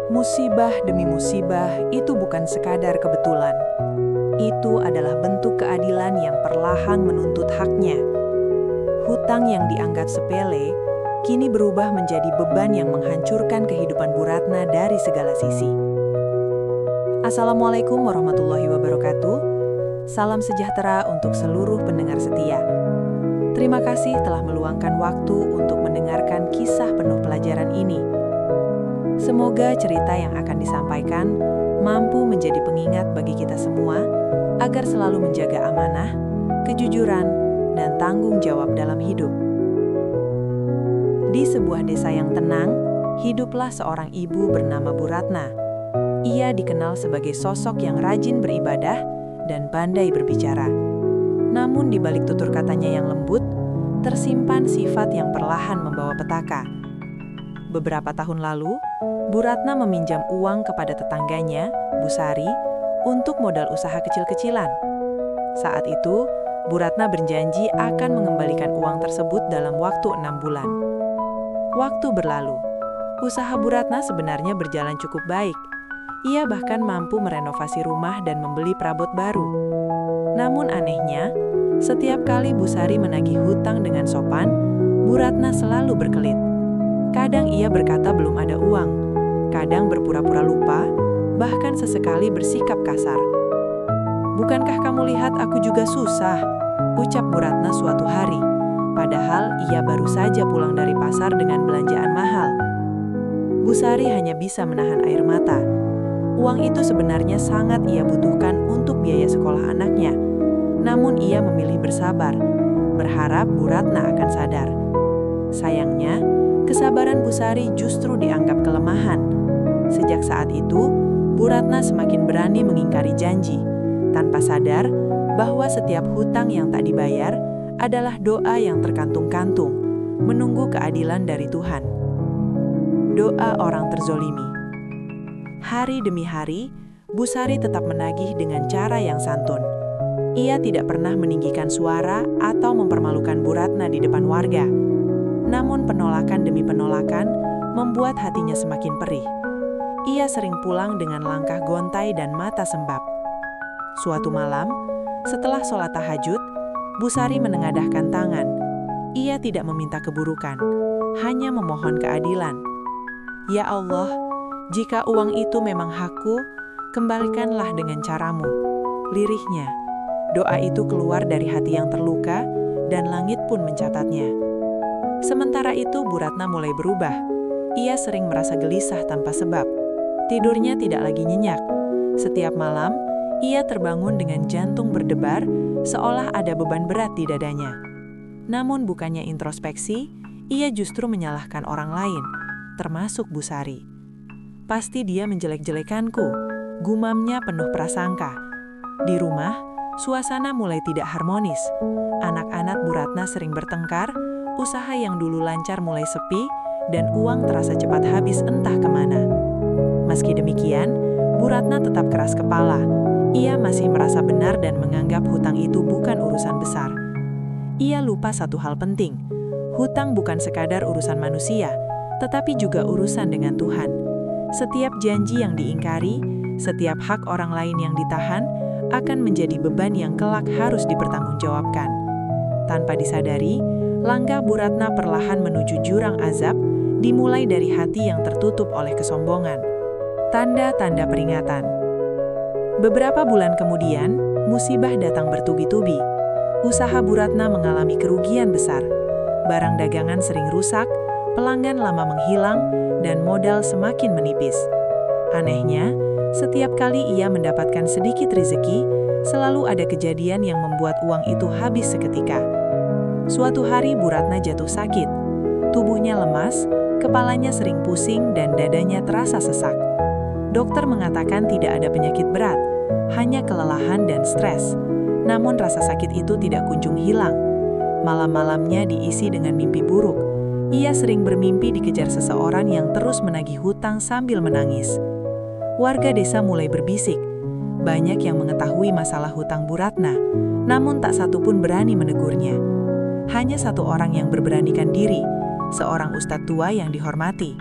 Musibah demi musibah itu bukan sekadar kebetulan. Itu adalah bentuk keadilan yang perlahan menuntut haknya. Hutang yang dianggap sepele, kini berubah menjadi beban yang menghancurkan kehidupan Bu Ratna dari segala sisi. Assalamualaikum warahmatullahi wabarakatuh. Salam sejahtera untuk seluruh pendengar setia. Terima kasih telah meluangkan waktu untuk mendengarkan kisah penuh pelajaran ini. Semoga cerita yang akan disampaikan mampu menjadi pengingat bagi kita semua agar selalu menjaga amanah, kejujuran, dan tanggung jawab dalam hidup. Di sebuah desa yang tenang, hiduplah seorang ibu bernama Bu Ratna. Ia dikenal sebagai sosok yang rajin beribadah dan pandai berbicara. Namun di balik tutur katanya yang lembut, tersimpan sifat yang perlahan membawa petaka. Beberapa tahun lalu, Bu Ratna meminjam uang kepada tetangganya, Bu Sari, untuk modal usaha kecil-kecilan. Saat itu, Bu Ratna berjanji akan mengembalikan uang tersebut dalam waktu 6 bulan. Waktu berlalu, usaha Bu Ratna sebenarnya berjalan cukup baik. Ia bahkan mampu merenovasi rumah dan membeli perabot baru. Namun anehnya, setiap kali Bu Sari menagih hutang dengan sopan, Bu Ratna selalu berkelit. Kadang ia berkata belum ada uang, kadang berpura-pura lupa, bahkan sesekali bersikap kasar. "Bukankah kamu lihat aku juga susah?" ucap Bu Ratna suatu hari, padahal ia baru saja pulang dari pasar dengan belanjaan mahal. Bu Sari hanya bisa menahan air mata. Uang itu sebenarnya sangat ia butuhkan untuk biaya sekolah anaknya, namun ia memilih bersabar, berharap Bu Ratna akan sadar. Sayangnya, kesabaran Bu Sari justru dianggap kelemahan. Sejak saat itu, Bu Ratna semakin berani mengingkari janji, tanpa sadar bahwa setiap hutang yang tak dibayar adalah doa yang terkantung-kantung, menunggu keadilan dari Tuhan. Doa orang terzolimi. Hari demi hari, Bu Sari tetap menagih dengan cara yang santun. Ia tidak pernah meninggikan suara atau mempermalukan Bu Ratna di depan warga. Namun penolakan demi penolakan membuat hatinya semakin perih. Ia sering pulang dengan langkah gontai dan mata sembab. Suatu malam, setelah sholat tahajud, Bu Sari menengadahkan tangan. Ia tidak meminta keburukan, hanya memohon keadilan. "Ya Allah, jika uang itu memang hakku, kembalikanlah dengan caramu," lirihnya. Doa itu keluar dari hati yang terluka, dan langit pun mencatatnya. Sementara itu Bu Ratna mulai berubah. Ia sering merasa gelisah tanpa sebab. Tidurnya tidak lagi nyenyak. Setiap malam, ia terbangun dengan jantung berdebar, seolah ada beban berat di dadanya. Namun bukannya introspeksi, ia justru menyalahkan orang lain, termasuk Bu Sari. "Pasti dia menjelek-jelekanku," gumamnya penuh prasangka. Di rumah, suasana mulai tidak harmonis. Anak-anak Bu Ratna sering bertengkar, usaha yang dulu lancar mulai sepi, dan uang terasa cepat habis entah kemana. Meski demikian, Bu Ratna tetap keras kepala. Ia masih merasa benar dan menganggap hutang itu bukan urusan besar. Ia lupa satu hal penting. Hutang bukan sekadar urusan manusia, tetapi juga urusan dengan Tuhan. Setiap janji yang diingkari, setiap hak orang lain yang ditahan, akan menjadi beban yang kelak harus dipertanggungjawabkan. Tanpa disadari, langkah Bu Ratna perlahan menuju jurang azab, dimulai dari hati yang tertutup oleh kesombongan. Tanda-tanda peringatan. Beberapa bulan kemudian, musibah datang bertubi-tubi. Usaha Bu Ratna mengalami kerugian besar. Barang dagangan sering rusak, pelanggan lama menghilang, dan modal semakin menipis. Anehnya, setiap kali ia mendapatkan sedikit rezeki, selalu ada kejadian yang membuat uang itu habis seketika. Suatu hari Bu Ratna jatuh sakit. Tubuhnya lemas, kepalanya sering pusing, dan dadanya terasa sesak. Dokter mengatakan tidak ada penyakit berat, hanya kelelahan dan stres. Namun rasa sakit itu tidak kunjung hilang. Malam-malamnya diisi dengan mimpi buruk. Ia sering bermimpi dikejar seseorang yang terus menagih hutang sambil menangis. Warga desa mulai berbisik. Banyak yang mengetahui masalah hutang Bu Ratna, namun tak satu pun berani menegurnya. Hanya satu orang yang berberanikan diri, seorang ustadz tua yang dihormati.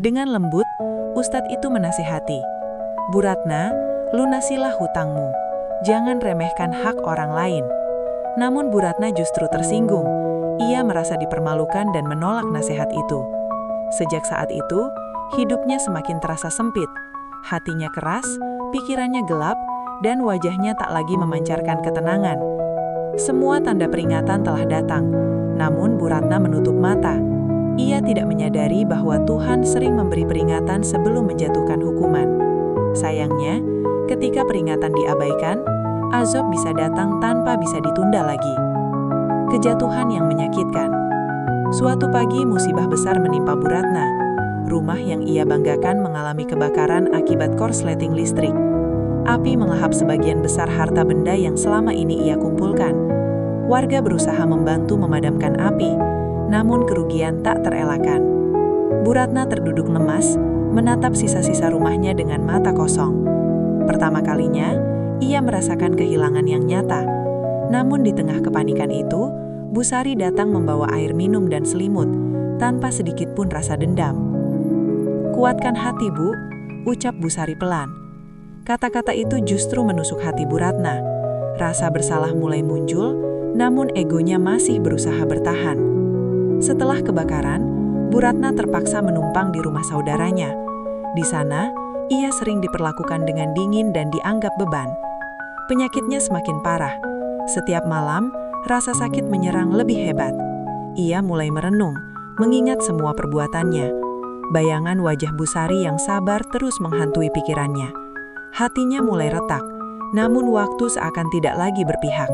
Dengan lembut, Ustadz itu menasihati, "Bu Ratna, lunasilah hutangmu. Jangan remehkan hak orang lain." Namun Bu Ratna justru tersinggung. Ia merasa dipermalukan dan menolak nasihat itu. Sejak saat itu, hidupnya semakin terasa sempit. Hatinya keras, pikirannya gelap, dan wajahnya tak lagi memancarkan ketenangan. Semua tanda peringatan telah datang, namun Bu Ratna menutup mata. Ia tidak menyadari bahwa Tuhan sering memberi peringatan sebelum menjatuhkan hukuman. Sayangnya, ketika peringatan diabaikan, azab bisa datang tanpa bisa ditunda lagi. Kejatuhan yang menyakitkan. Suatu pagi musibah besar menimpa Bu Ratna. Rumah yang ia banggakan mengalami kebakaran akibat korsleting listrik. Api melahap sebagian besar harta benda yang selama ini ia kumpulkan. Warga berusaha membantu memadamkan api, namun kerugian tak terelakkan. Bu Ratna terduduk lemas, menatap sisa-sisa rumahnya dengan mata kosong. Pertama kalinya, ia merasakan kehilangan yang nyata. Namun di tengah kepanikan itu, Bu Sari datang membawa air minum dan selimut, tanpa sedikit pun rasa dendam. "Kuatkan hati, Bu," ucap Bu Sari pelan. Kata-kata itu justru menusuk hati Bu Ratna. Rasa bersalah mulai muncul, namun egonya masih berusaha bertahan. Setelah kebakaran, Bu Ratna terpaksa menumpang di rumah saudaranya. Di sana, ia sering diperlakukan dengan dingin dan dianggap beban. Penyakitnya semakin parah. Setiap malam, rasa sakit menyerang lebih hebat. Ia mulai merenung, mengingat semua perbuatannya. Bayangan wajah Bu Sari yang sabar terus menghantui pikirannya. Hatinya mulai retak, namun waktu seakan tidak lagi berpihak.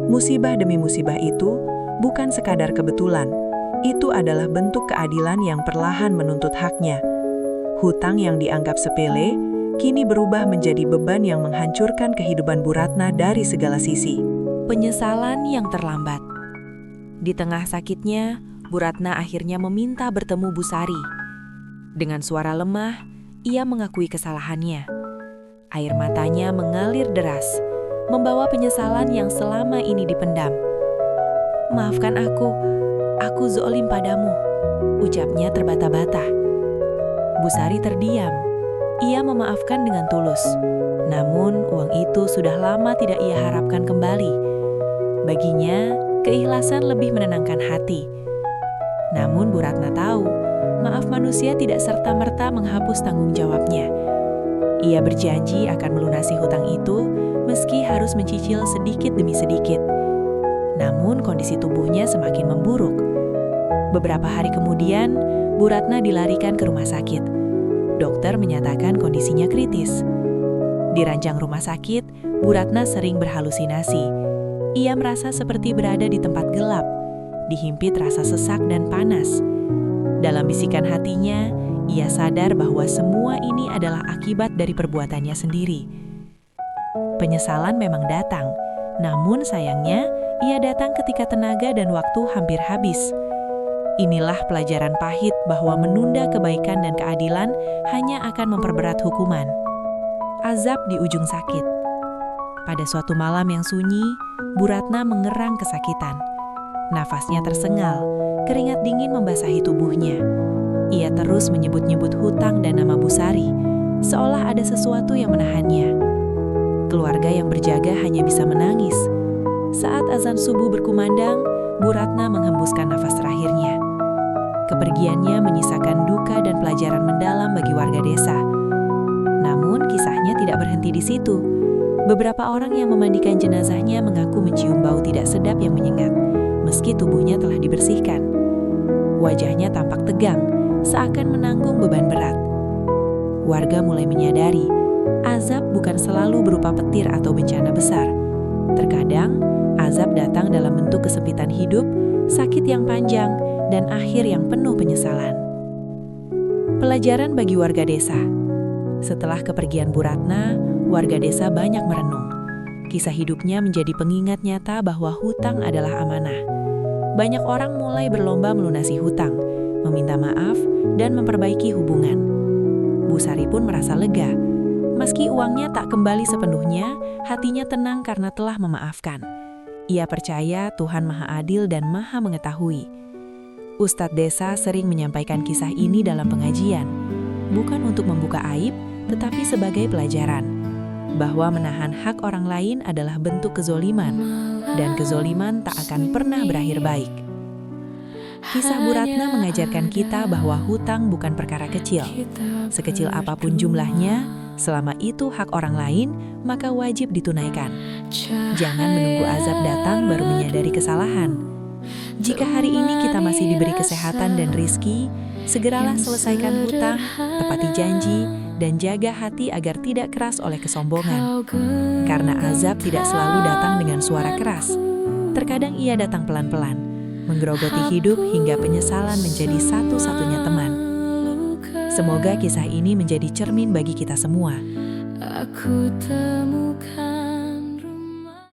Musibah demi musibah itu bukan sekadar kebetulan. Itu adalah bentuk keadilan yang perlahan menuntut haknya. Hutang yang dianggap sepele, kini berubah menjadi beban yang menghancurkan kehidupan Bu Ratna dari segala sisi. Penyesalan yang terlambat. Di tengah sakitnya, Bu Ratna akhirnya meminta bertemu Bu Sari. Dengan suara lemah, ia mengakui kesalahannya. Air matanya mengalir deras, membawa penyesalan yang selama ini dipendam. "Maafkan aku zolim padamu," ucapnya terbata-bata. Bu Sari terdiam. Ia memaafkan dengan tulus. Namun, uang itu sudah lama tidak ia harapkan kembali. Baginya, keikhlasan lebih menenangkan hati. Namun Bu Ratna tahu, maaf manusia tidak serta-merta menghapus tanggung jawabnya. Ia berjanji akan melunasi hutang itu, meski harus mencicil sedikit demi sedikit. Namun, kondisi tubuhnya semakin memburuk. Beberapa hari kemudian, Bu Ratna dilarikan ke rumah sakit. Dokter menyatakan kondisinya kritis. Di ranjang rumah sakit, Bu Ratna sering berhalusinasi. Ia merasa seperti berada di tempat gelap, dihimpit rasa sesak dan panas. Dalam bisikan hatinya, ia sadar bahwa semua ini adalah akibat dari perbuatannya sendiri. Penyesalan memang datang, namun sayangnya ia datang ketika tenaga dan waktu hampir habis. Inilah pelajaran pahit bahwa menunda kebaikan dan keadilan hanya akan memperberat hukuman. Azab di ujung sakit. Pada suatu malam yang sunyi, Bu Ratna mengerang kesakitan. Nafasnya tersengal, keringat dingin membasahi tubuhnya. Ia terus menyebut-nyebut hutang dan nama Bu Sari, seolah ada sesuatu yang menahannya. Keluarga yang berjaga hanya bisa menangis. Saat azan subuh berkumandang, Bu Ratna menghembuskan nafas terakhirnya. Kepergiannya menyisakan duka dan pelajaran mendalam bagi warga desa. Namun, kisahnya tidak berhenti di situ. Beberapa orang yang memandikan jenazahnya mengaku mencium bau tidak sedap yang menyengat, meski tubuhnya telah dibersihkan. Wajahnya tampak tegang, seakan menanggung beban berat. Warga mulai menyadari, azab bukan selalu berupa petir atau bencana besar. Terkadang, azab datang dalam bentuk kesempitan hidup, sakit yang panjang, dan akhir yang penuh penyesalan. Pelajaran bagi warga desa. Setelah kepergian Bu Ratna, warga desa banyak merenung. Kisah hidupnya menjadi pengingat nyata bahwa hutang adalah amanah. Banyak orang mulai berlomba melunasi hutang, meminta maaf, dan memperbaiki hubungan. Bu Sari pun merasa lega. Meski uangnya tak kembali sepenuhnya, hatinya tenang karena telah memaafkan. Ia percaya Tuhan Maha Adil dan Maha Mengetahui. Ustadz desa sering menyampaikan kisah ini dalam pengajian, bukan untuk membuka aib, tetapi sebagai pelajaran, bahwa menahan hak orang lain adalah bentuk kezoliman, dan kezoliman tak akan pernah berakhir baik. Kisah Bu Ratna mengajarkan kita bahwa hutang bukan perkara kecil. Sekecil apapun jumlahnya, selama itu hak orang lain, maka wajib ditunaikan. Jangan menunggu azab datang baru menyadari kesalahan. Jika hari ini kita masih diberi kesehatan dan rizki, segeralah selesaikan hutang, tepati janji, dan jaga hati agar tidak keras oleh kesombongan. Karena azab tidak selalu datang dengan suara keras. Terkadang ia datang pelan-pelan, menggerogoti hidup hingga penyesalan menjadi satu-satunya teman. Semoga kisah ini menjadi cermin bagi kita semua. Aku temu